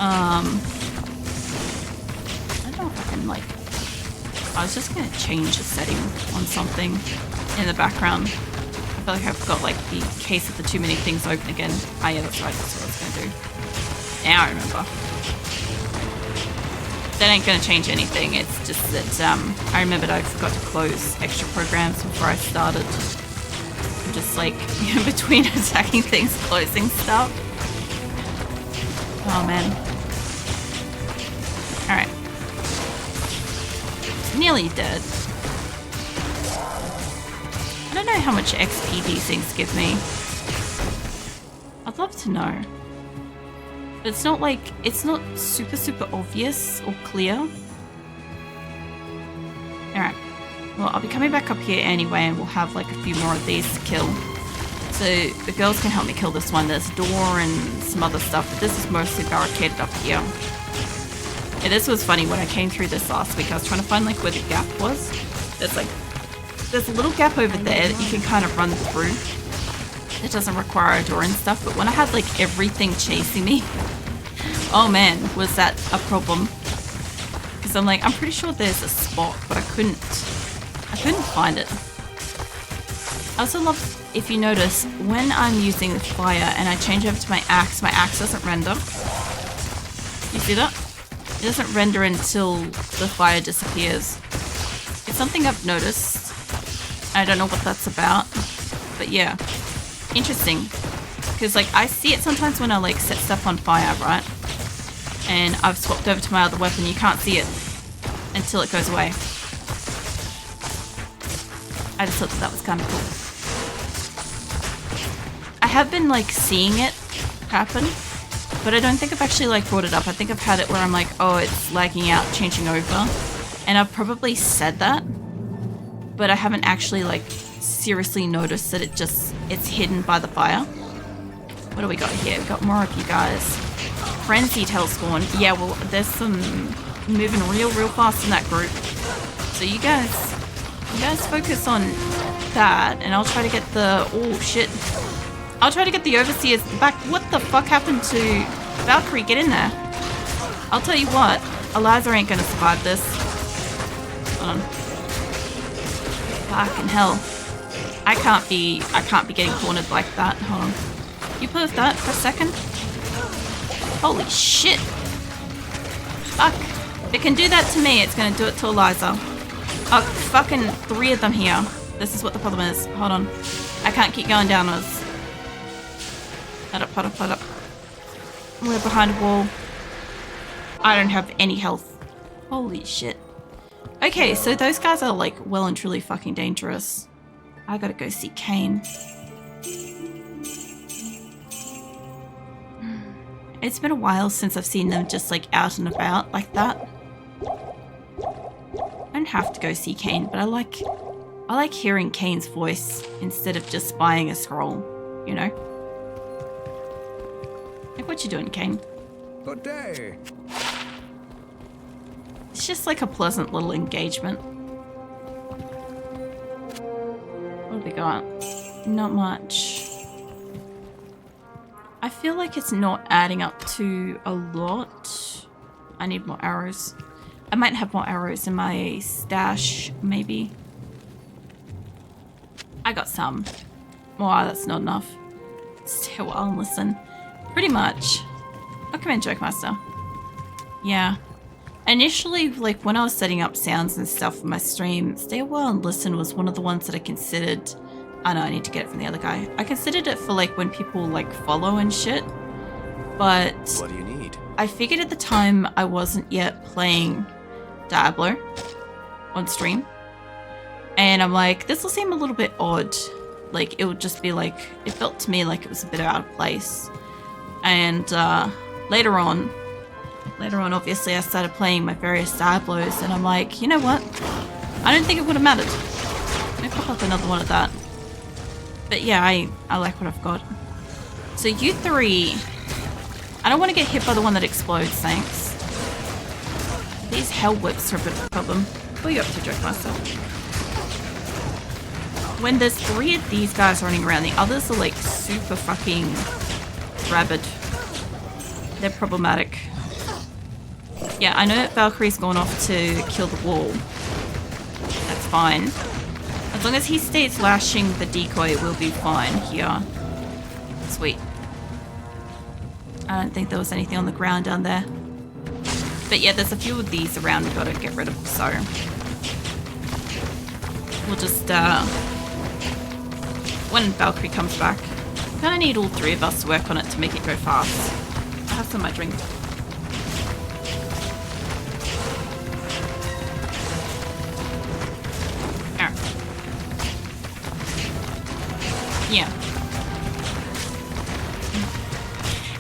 I don't know if I can like... I was just gonna change the setting on something in the background. I feel like I've got like the case of the too many things open again. Ah, yeah, that's right. That's what I was gonna do. Now I remember. That ain't gonna change anything. It's just that I remembered I forgot to close extra programs before I started. I'm just like in between attacking things, closing stuff. Oh man. Alright. Nearly dead. I don't know how much XP these things give me. I'd love to know. But it's not like, it's not super obvious or clear. Alright. Well, I'll be coming back up here anyway and we'll have like a few more of these to kill. So the girls can help me kill this one. There's a door and some other stuff, but this is mostly barricaded up here. Yeah, this was funny when I came through this last week. I was trying to find like where the gap was. There's a little gap over there that you can kind of run through. It doesn't require a door and stuff, but when I had like everything chasing me, oh man, was that a problem. Because I'm like, I'm pretty sure there's a spot, but I couldn't find it. I also love, if you notice, when I'm using the fire and I change over to my axe doesn't render. You see that? It doesn't render until the fire disappears. It's something I've noticed. I don't know what that's about, but yeah. Interesting. Because like I see it sometimes when I like set stuff on fire, right? And I've swapped over to my other weapon, you can't see it until it goes away. I just thought that was kind of cool. I have been like seeing it happen, but I don't think I've actually like brought it up. I think I've had it where I'm like, oh, it's lagging out, changing over. And I've probably said that, but I haven't actually like seriously noticed that it's hidden by the fire. What do we got here? We've got more of you guys. Frenzied Hellspawn. Yeah, well, there's some moving real fast in that group. So you guys focus on that, and I'll try to get the... Oh, shit. I'll try to get the Overseers back. What the fuck happened to... Valkyrie, get in there. I'll tell you what. Eliza ain't gonna survive this. Hold on. Fucking hell. I can't be getting cornered like that. Hold on. You pause that for a second? Holy shit. Fuck. If it can do that to me, it's gonna do it to Eliza. Oh, fucking 3 of them here. This is what the problem is. Hold on. I can't keep going downwards. Hold up. We're behind a wall. I don't have any health. Holy shit. Okay, so those guys are like well and truly fucking dangerous. I gotta go see Kane. It's been a while since I've seen them just like out and about like that. I don't have to go see Kane, but I like hearing Kane's voice instead of just buying a scroll, you know? Like, what you doing, Kane? Good day. It's just like a pleasant little engagement. What have we got? Not much. I feel like it's not adding up to a lot. I need more arrows. I might have more arrows in my stash, maybe. I got some. Wow, that's not enough. Stay a while and listen. Pretty much. Oh, come in, Joke Master. Yeah. Initially, like when I was setting up sounds and stuff for my stream, Stay a while and listen was one of the ones that I considered. Oh no, I need to get it from the other guy. I considered it for like when people like follow and shit. But what do you need? I figured at the time I wasn't yet playing Diablo on stream. And I'm like, this will seem a little bit odd. Like it would just be like, it felt to me like it was a bit out of place. And later on obviously I started playing my various Diablos and I'm like, you know what? I don't think it would have mattered. Let me pop up another one of that. But yeah, I like what I've got. So you 3, I don't want to get hit by the one that explodes, thanks. These hell whips are a bit of a problem. What are you up to, Joke Master? When there's 3 of these guys running around, the others are like super fucking rabid. They're problematic. Yeah, I know that Valkyrie's gone off to kill the wall. That's fine. As long as he stays lashing the decoy, we'll be fine here. Sweet. I don't think there was anything on the ground down there. But yeah, there's a few of these around we've got to get rid of, so... We'll just, when Valkyrie comes back, we kind of need all three of us to work on it to make it go fast. I'll have some of my drink. Yeah.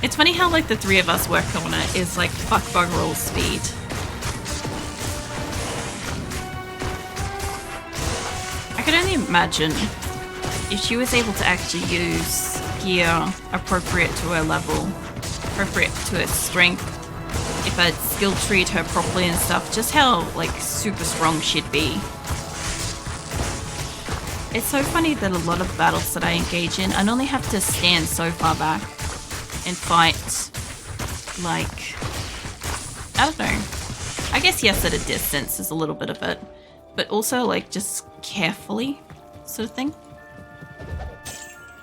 It's funny how like the three of us work on it is like fuck bugger all speed. I could only imagine if she was able to actually use gear appropriate to her level, appropriate to her strength, if I'd skill treat her properly and stuff, just how like super strong she'd be. It's so funny that a lot of battles that I engage in, I only have to stand so far back and fight, like, I don't know. I guess yes, at a distance is a little bit of it, but also like just carefully sort of thing.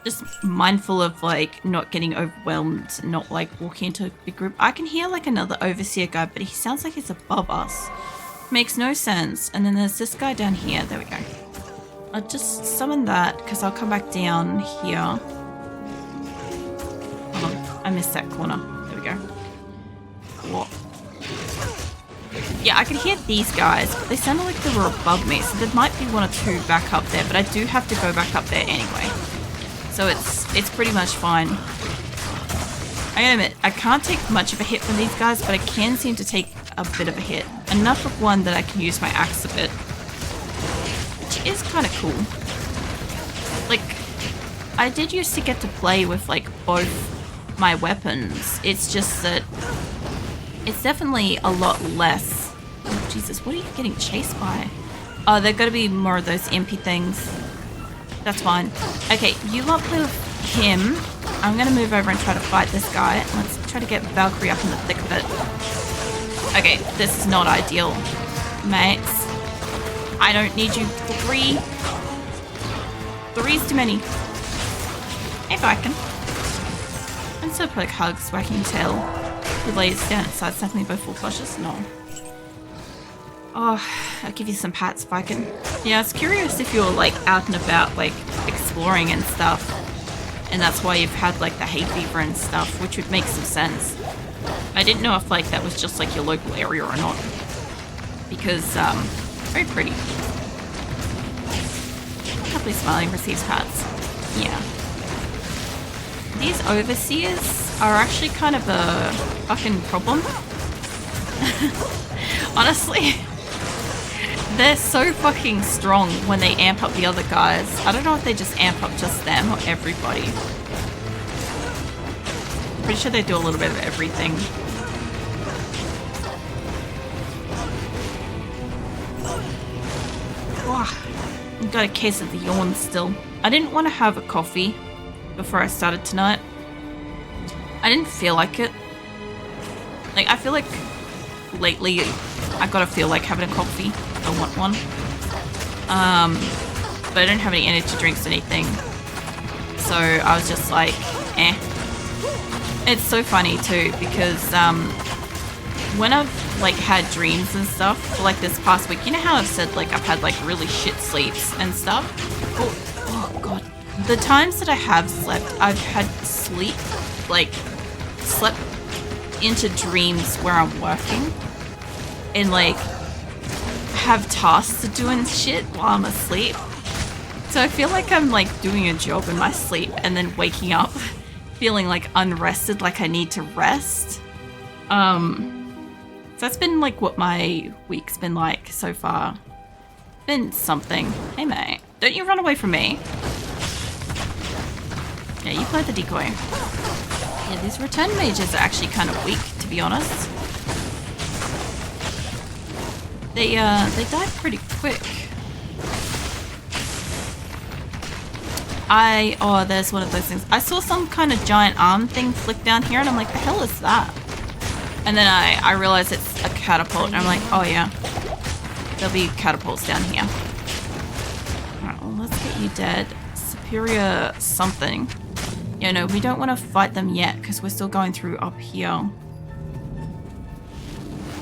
Just mindful of like not getting overwhelmed, not like walking into a big group. I can hear like another overseer guy, but he sounds like he's above us. Makes no sense. And then there's this guy down here. There we go. I'll just summon that because I'll come back down here. Hold on, I missed that corner. There we go. What? Yeah, I can hear these guys, but they sounded like they were above me, so there might be one or two back up there, but I do have to go back up there anyway. So it's pretty much fine. I gotta admit, I can't take much of a hit from these guys, but I can seem to take a bit of a hit. Enough of one that I can use my axe a bit. Is kind of cool. Like, I did used to get to play with like both my weapons. It's just that it's definitely a lot less. Oh Jesus, what are you getting chased by? Oh, there gotta be more of those MP things. That's fine. Okay, you lot play with him. I'm gonna move over and try to fight this guy. Let's try to get Valkyrie up in the thick of it. Okay, this is not ideal, mates. I don't need you. Three's too many. Hey, Viking. And so like hugs, wagging tail. He lays down at side, snapping both full flushes. No. Oh, I'll give you some pats, Viking. Yeah, I was curious if you're like out and about, like exploring and stuff. And that's why you've had like the hay fever and stuff, which would make some sense. I didn't know if like that was just like your local area or not. Because, very pretty. Happily smiling receives pats. Yeah. These overseers are actually kind of a fucking problem. Honestly. They're so fucking strong when they amp up the other guys. I don't know if they just amp up just them or everybody. Pretty sure they do a little bit of everything. I've got a case of the yawn still. I didn't want to have a coffee before I started tonight. I didn't feel like it. Like, I feel like lately I gotta feel like having a coffee. I want one. But I don't have any energy drinks or anything. So I was just like, eh. It's so funny too because when I've like had dreams and stuff for like this past week, you know how I've said like I've had like really shit sleeps and stuff? Oh god. The times that I have slept, I've had sleep, like slept into dreams where I'm working and like have tasks to do and shit while I'm asleep. So I feel like I'm like doing a job in my sleep and then waking up feeling like unrested, like I need to rest. So that's been like what my week's been like so far. Been something. Hey mate, don't you run away from me. Yeah, you play the decoy. Yeah, these return mages are actually kind of weak, to be honest. They die pretty quick. Oh, there's one of those things. I saw some kind of giant arm thing flick down here and I'm like, the hell is that? And then I realize it's a catapult, and I'm like, oh yeah, there'll be catapults down here. Alright, well, let's get you dead. Superior something. Yeah, no, we don't want to fight them yet, because we're still going through up here.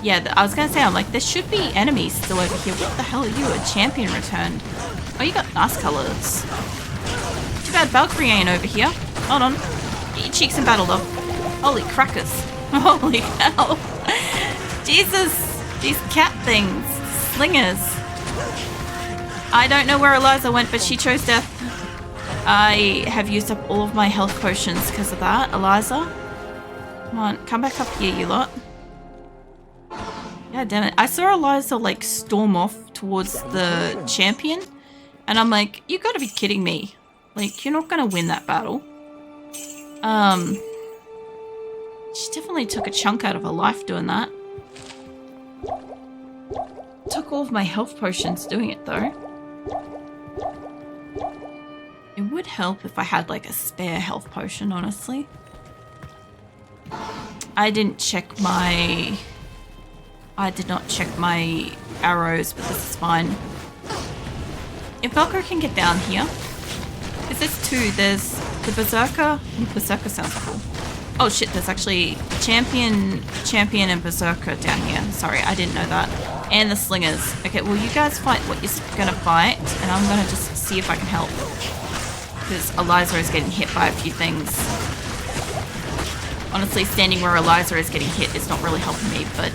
Yeah, I was going to say, I'm like, there should be enemies still over here. What the hell are you? A champion returned. Oh, you got nice colors. Too bad Valkyrie ain't over here. Hold on. Get your cheeks in battle, though. Holy crackers. Holy hell. Jesus. These cat things. Slingers. I don't know where Eliza went, but she chose death. I have used up all of my health potions because of that. Eliza. Come on, come back up here, you lot. God damn it. I saw Eliza, like, storm off towards the champion. And I'm like, you gotta be kidding me. Like, you're not gonna win that battle. She definitely took a chunk out of her life doing that. Took all of my health potions doing it, though. It would help if I had, like, a spare health potion, honestly. I didn't check my... I did not check my arrows, but this is fine. If Valkyrie can get down here, because there's two. There's the Berserker. Ooh, Berserker sounds cool. Oh shit, there's actually Champion, and Berserker down here. Sorry, I didn't know that. And the Slingers. Okay, well you guys fight what you're gonna fight, and I'm gonna just see if I can help. Because Eliza is getting hit by a few things. Honestly, standing where Eliza is getting hit is not really helping me, but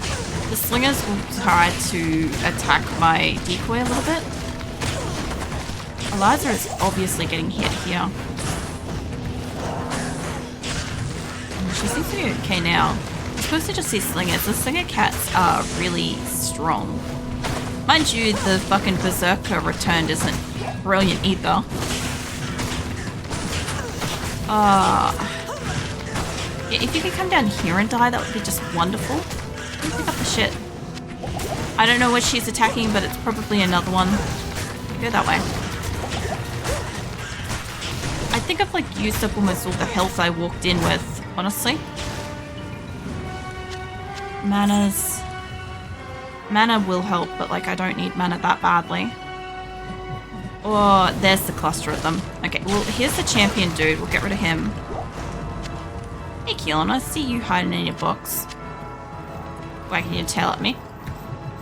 the Slingers will try to attack my decoy a little bit. Eliza is obviously getting hit here. She seems to be okay now. I'm supposed to just see Slingers. The Slinger cats are really strong. Mind you, the fucking Berserker returned isn't brilliant either. Yeah, if you could come down here and die, that would be just wonderful. Pick up the shit. I don't know what she's attacking, but it's probably another one. Go that way. I think I've like used up almost all the health I walked in with, honestly. Mana will help, but like I don't need mana that badly. Oh, there's the cluster of them. Okay, well here's the champion dude. We'll get rid of him. Hey Keelan, I see you hiding in your box. Wagging your tail at me.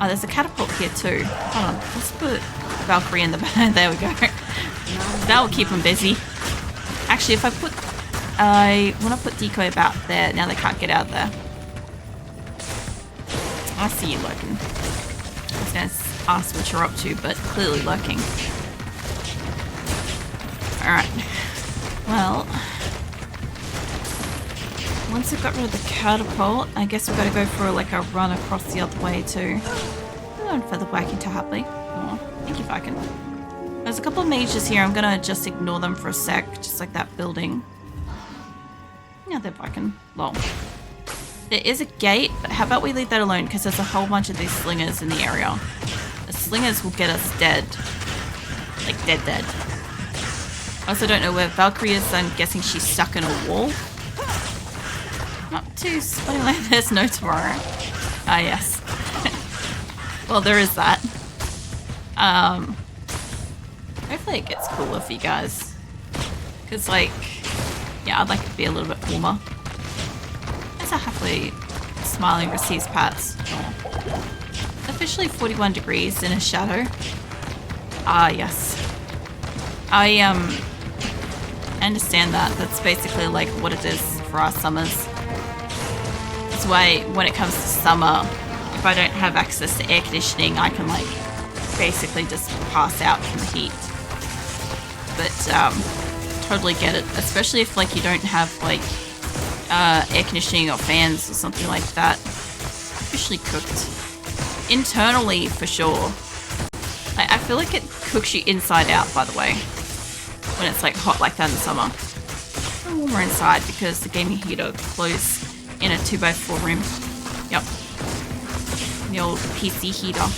Oh, there's a catapult here too. Hold on, let's put Valkyrie in the back. There we go. That will keep them busy. Actually, if I want to put decoy about there, now they can't get out there. I see you lurking. I was going to ask what you're up to, but clearly lurking. Alright. Well, once I've got rid of the catapult, I guess we've got to go for like a run across the other way too. Oh, and feather whacking to Happy. Oh, thank you, Viking. There's a couple of mages here. I'm gonna just ignore them for a sec, just like that building. Yeah, they're Viking. Lol. There is a gate, but how about we leave that alone because there's a whole bunch of these slingers in the area. The slingers will get us dead. Like dead. I also don't know where Valkyrie is. I'm guessing she's stuck in a wall. Not too spotting like there's no tomorrow. Ah, yes. Well, there is that. Hopefully it gets cooler for you guys. Because, like, yeah, I'd like it to be a little bit warmer. As I happily smiling receives pats. Oh. Officially 41 degrees in a shadow. Ah, yes. I understand that. That's basically like what it is for our summers. That's why when it comes to summer, if I don't have access to air conditioning, I can like basically just pass out from the heat. But totally get it, especially if like you don't have like air conditioning or fans or something like that. Officially cooked internally for sure. I feel like it cooks you inside out, by the way, when it's like hot like that in the summer. A little warmer inside because the gaming heater glows in a 2x4 room. Yep. The old PC heater.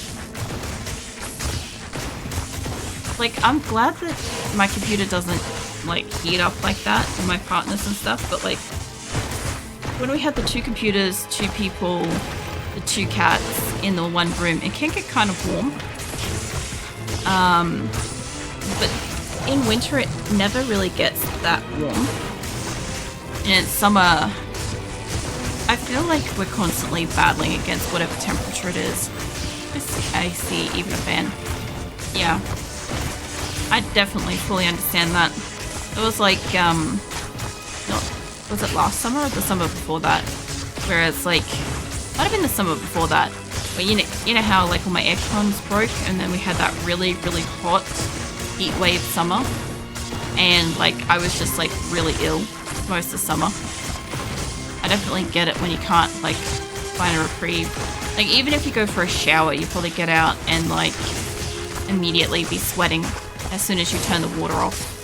Like, I'm glad that my computer doesn't like heat up like that, and my partners and stuff, but like, when we had the 2 computers, 2 people, the 2 cats in the one room, it can get kind of warm. But in winter it never really gets that warm. And in summer, I feel like we're constantly battling against whatever temperature it is. Just AC, even a fan. Yeah. I definitely fully understand that. It was like, was it last summer or the summer before that? Where it's like, might have been the summer before that. But you know how like all my aircons broke and then we had that really, really hot heat wave summer? And like I was just like really ill most of summer. I definitely get it when you can't like find a reprieve. Like even if you go for a shower, you probably get out and like immediately be sweating as soon as you turn the water off.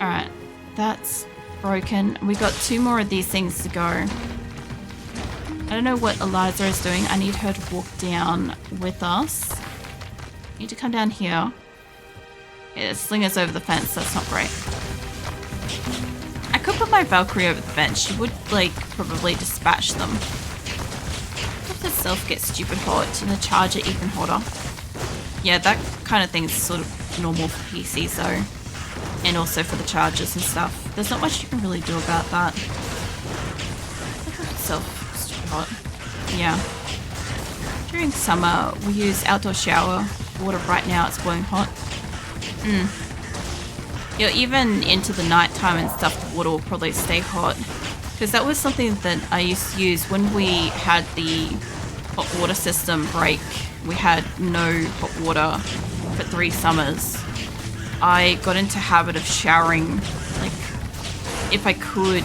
Alright, that's broken. We got 2 more of these things to go. I don't know what Eliza is doing. I need her to walk down with us. Need to come down here. Yeah, sling us over the fence. That's not great. I could put my Valkyrie over the fence. She would, like, probably dispatch them. Let itself get stupid hot and the charger even hotter. Yeah, that kind of thing is sort of normal for PCs though. And also for the chargers and stuff. There's not much you can really do about that. Look at itself stupid hot. Yeah. During summer, we use outdoor shower water. Right now it's boiling hot. Yeah, even into the night time and stuff, the water will probably stay hot. Because that was something that I used to use when we had the hot water system break. We had no hot water for 3 summers. I got into habit of showering, like, if I could.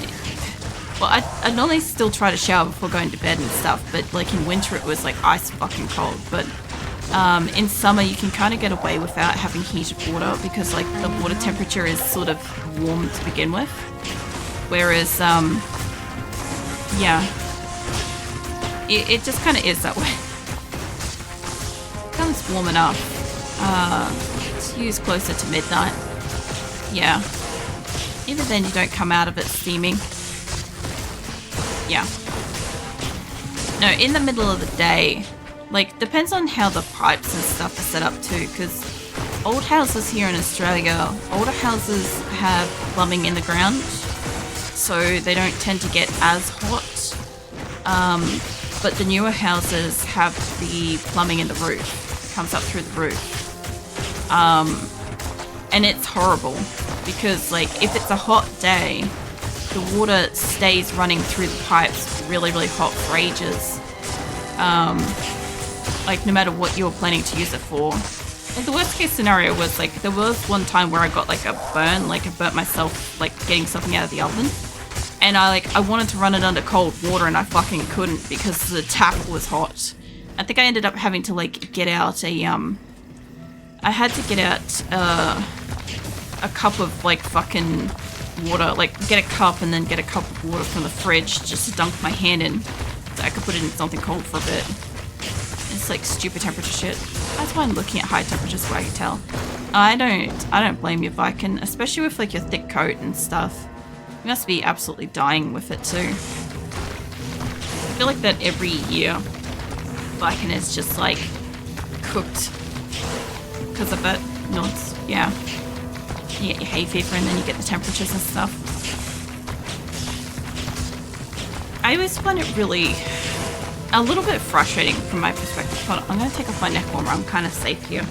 Well, I'd normally still try to shower before going to bed and stuff, but like in winter it was like ice fucking cold. But in summer you can kind of get away without having heated water because like the water temperature is sort of warm to begin with. Whereas, yeah, it just kind of is that way. It becomes warm enough. Let's use closer to midnight. Yeah. Even then you don't come out of it steaming. Yeah. No, in the middle of the day, like, depends on how the pipes and stuff are set up too, because old houses here in Australia, older houses have plumbing in the ground, so they don't tend to get as hot. But the newer houses have the plumbing in the roof. It comes up through the roof. And it's horrible, because, like, if it's a hot day, the water stays running through the pipes really, really hot for ages. Like, no matter what you were planning to use it for. Like, the worst case scenario was, like, there was one time where I got, like, a burn, like, I burnt myself, like, getting something out of the oven. And I wanted to run it under cold water and I fucking couldn't because the tap was hot. I think I ended up having to, like, get out a, I had to get out, a cup of, like, fucking water, like, get a cup and then get a cup of water from the fridge just to dunk my hand in so I could put it in something cold for a bit. It's like stupid temperature shit. That's why I'm looking at high temperatures where I can tell. I don't blame you, Viking, especially with like your thick coat and stuff. You must be absolutely dying with it too. I feel like that every year Viking is just like cooked because of it. Nods, yeah. You get your hay fever and then you get the temperatures and stuff. I always find it really a little bit frustrating from my perspective. Hold on, I'm going to take off my neck warmer. I'm kind of safe here.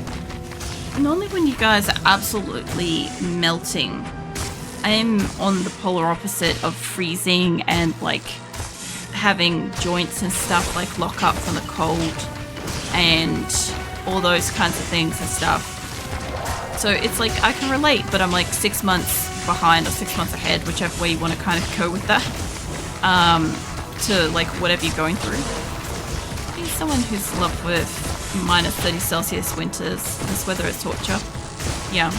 Normally when you guys are absolutely melting, I am on the polar opposite of freezing and like having joints and stuff like lock up from the cold and all those kinds of things and stuff. So it's like I can relate, but I'm like 6 months behind or 6 months ahead, whichever way you want to kind of go with that, to like whatever you're going through. Being someone who's loved with minus 30 Celsius winters, this weather is torture. Yeah.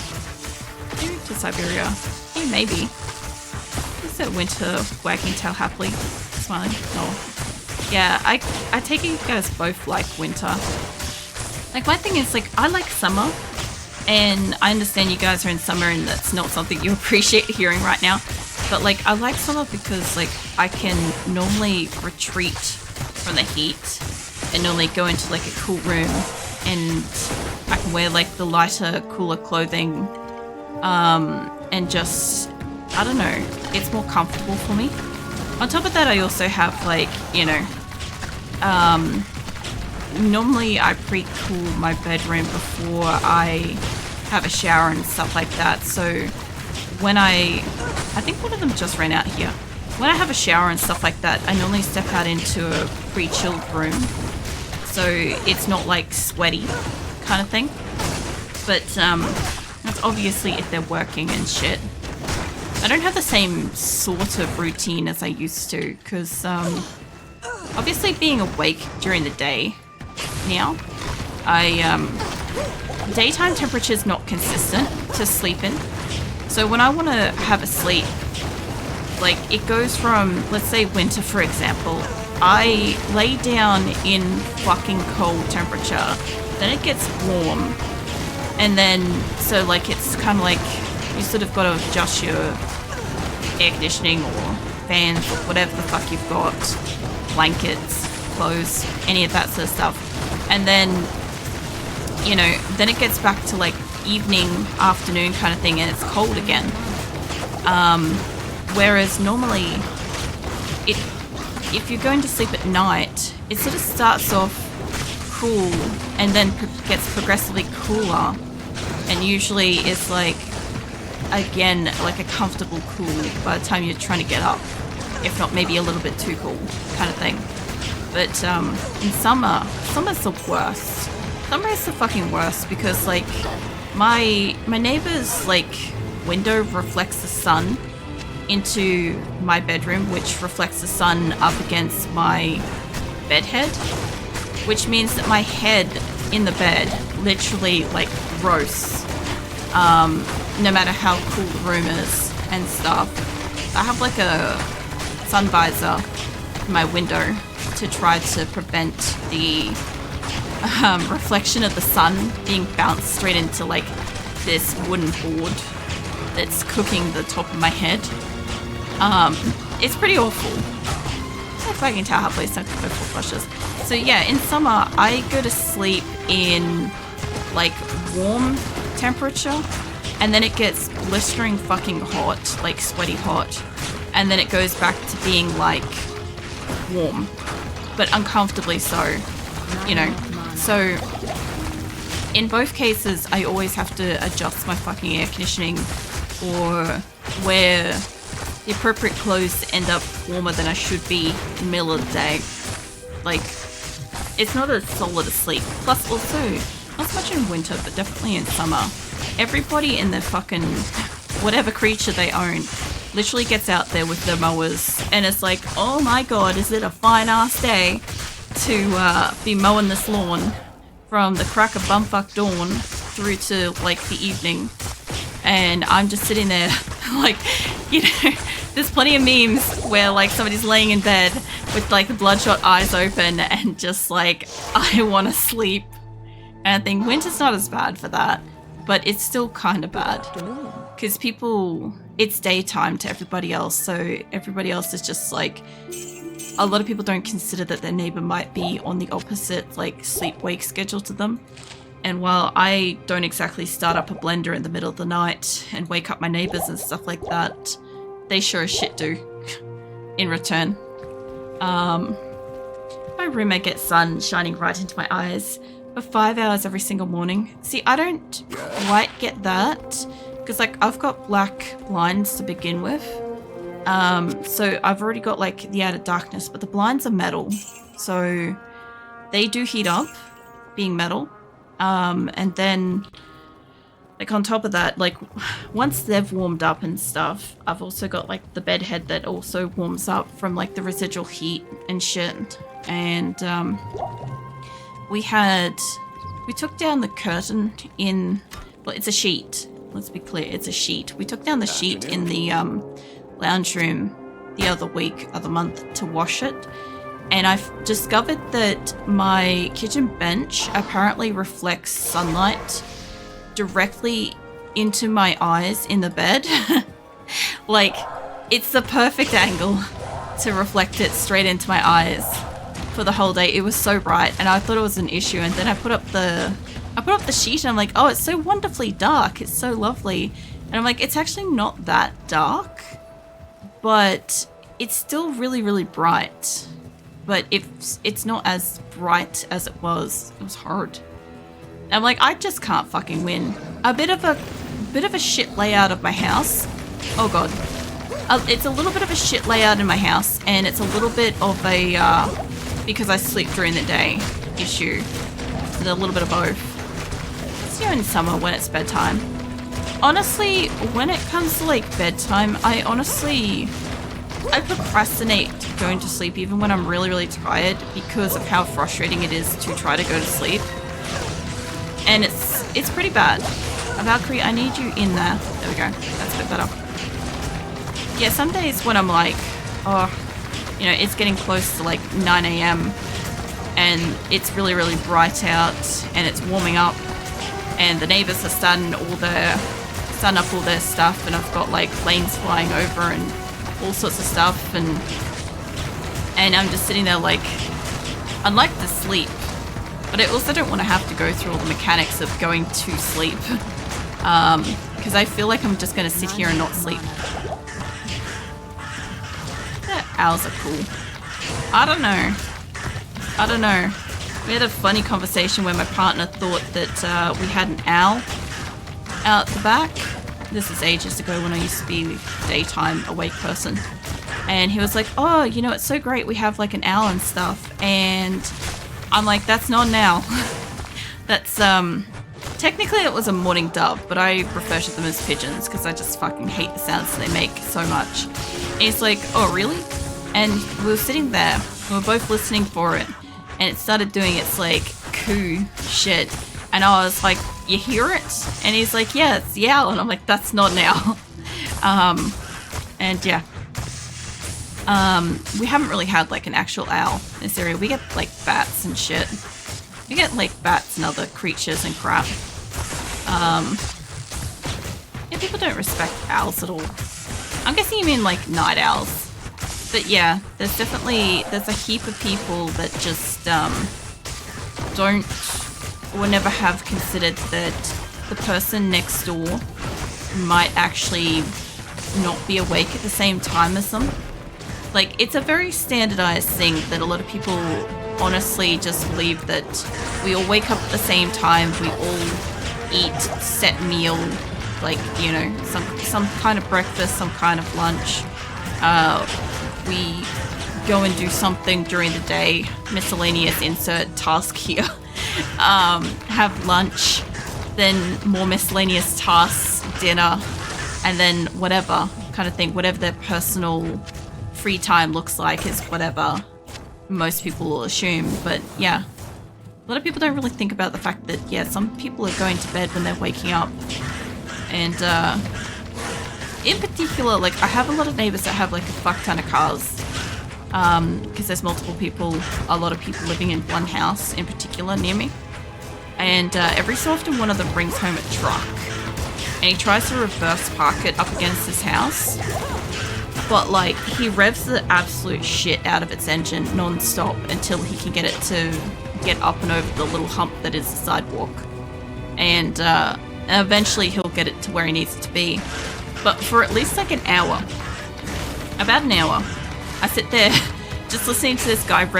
Maybe to Siberia. Yeah, maybe. Is that winter wagging tail happily? Smiling? Oh. Yeah, I take it you guys both like winter. Like my thing is like I like summer. And I understand you guys are in summer and that's not something you appreciate hearing right now. But like I like summer because like I can normally retreat from the heat and normally go into like a cool room, and I can wear like the lighter, cooler clothing, and just, I don't know, it's more comfortable for me. On top of that, I also have like, you know, normally I pre-cool my bedroom before I have a shower and stuff like that. So when I think one of them just ran out here. When I have a shower and stuff like that, I normally step out into a pre-chilled room. So it's not like sweaty kind of thing. But that's obviously if they're working and shit. I don't have the same sort of routine as I used to, because obviously being awake during the day now, daytime temperature is not consistent to sleep in. So when I want to have a sleep, like it goes from, let's say winter for example, I lay down in fucking cold temperature, then it gets warm, and then so like it's kind of like you sort of got to adjust your air conditioning or fans or whatever the fuck you've got, blankets, clothes, any of that sort of stuff. And then, you know, then it gets back to like evening, afternoon kind of thing, and it's cold again. Whereas normally, if you're going to sleep at night, it sort of starts off cool and then gets progressively cooler, and usually it's like, again, like a comfortable cool by the time you're trying to get up, if not maybe a little bit too cool kind of thing. But in summer's the worst. Summer is the fucking worst because like my neighbor's like window reflects the sun into my bedroom, which reflects the sun up against my bed head, which means that my head in the bed literally like roasts, no matter how cool the room is and stuff. I have like a sun visor in my window to try to prevent the reflection of the sun being bounced straight into like this wooden board that's cooking the top of my head. It's pretty awful. I don't know if I can tell how please don't go for flushes. So yeah, in summer I go to sleep in like warm temperature, and then it gets blistering fucking hot, like sweaty hot, and then it goes back to being like warm, but uncomfortably so, you know. So in both cases I always have to adjust my fucking air conditioning or wear the appropriate clothes to end up warmer than I should be in the middle of the day. Like, it's not as solid a sleep. Plus also, not so much in winter, but definitely in summer, everybody in their fucking whatever creature they own literally gets out there with their mowers, and it's like, oh my god, is it a fine ass day to be mowing this lawn from the crack of bumfuck dawn through to like the evening. And I'm just sitting there like, you know, there's plenty of memes where like somebody's laying in bed with like the bloodshot eyes open and just like, I want to sleep. And I think winter's not as bad for that, but it's still kind of bad because people, it's daytime to everybody else, so everybody else is just like, a lot of people don't consider that their neighbor might be on the opposite like sleep-wake schedule to them. And while I don't exactly start up a blender in the middle of the night and wake up my neighbors and stuff like that, they sure as shit do in return. My roommate gets sun shining right into my eyes for 5 hours every single morning. See, I don't quite get that because like I've got black blinds to begin with. So I've already got like the added darkness, but the blinds are metal, so they do heat up being metal. And then like on top of that, like once they've warmed up and stuff, I've also got like the bed head that also warms up from like the residual heat and shit. And we took down the curtain in, well, it's a sheet, let's be clear, it's a sheet. We took down the sheet in the lounge room the other month to wash it. And I've discovered that my kitchen bench apparently reflects sunlight directly into my eyes in the bed. Like, It's the perfect angle to reflect it straight into my eyes for the whole day. It was so bright, and I thought it was an issue. And then I put up the sheet, and I'm like, oh, it's so wonderfully dark. It's so lovely. And I'm like, it's actually not that dark, but it's still really, really bright. But it's not as bright as it was. It was hard. And I'm like, I just can't fucking win. A bit of a shit layout of my house. Oh god. It's a little bit of a shit layout in my house, and it's a little bit of a because I sleep during the day issue. It's a little bit of both. It's in summer when it's bedtime. Honestly, when it comes to like bedtime, I procrastinate going to sleep even when I'm really, really tired because of how frustrating it is to try to go to sleep. And it's pretty bad. Valkyrie, I need you in there. There we go. That's a bit better. Yeah, some days when I'm like, oh, you know, it's getting close to like 9 a.m. and it's really, really bright out and it's warming up and the neighbors are starting up all their stuff, and I've got like planes flying over and all sorts of stuff, and I'm just sitting there like, I'd like to sleep, but I also don't want to have to go through all the mechanics of going to sleep, because I feel like I'm just going to sit here and not sleep. The owls are cool. I don't know. We had a funny conversation where my partner thought that we had an owl out the back. This is ages ago when I used to be a daytime awake person. And he was like, oh, you know, it's so great we have like an owl and stuff. And I'm like, that's not an owl. That's, technically it was a mourning dove, but I refer to them as pigeons because I just fucking hate the sounds they make so much. And he's like, oh, really? And we were sitting there, we were both listening for it. And it started doing its like coo shit. And I was like, you hear it? And he's like, yeah, it's the owl. And I'm like, that's not an owl. And yeah. We haven't really had like an actual owl in this area. We get like bats and shit. We get like bats and other creatures and crap. Yeah, people don't respect owls at all. I'm guessing you mean like night owls. But yeah, there's a heap of people that just don't or never have considered that the person next door might actually not be awake at the same time as them. Like, it's a very standardized thing that a lot of people honestly just believe that we all wake up at the same time, we all eat set meal, like, you know, some kind of breakfast, some kind of lunch. We go and do something during the day, miscellaneous insert task here. Have lunch, then more miscellaneous tasks, dinner, and then whatever kind of thing, whatever their personal free time looks like is whatever most people will assume. But yeah, a lot of people don't really think about the fact that, yeah, some people are going to bed when they're waking up. And in particular, like, I have a lot of neighbors that have like a fuck ton of cars. Because there's a lot of people living in one house in particular near me. And every so often one of them brings home a truck. And he tries to reverse park it up against his house. But like, he revs the absolute shit out of its engine non-stop until he can get it to get up and over the little hump that is the sidewalk. And eventually he'll get it to where he needs it to be. But for at least like an hour, about an hour, I sit there just listening to this guy rev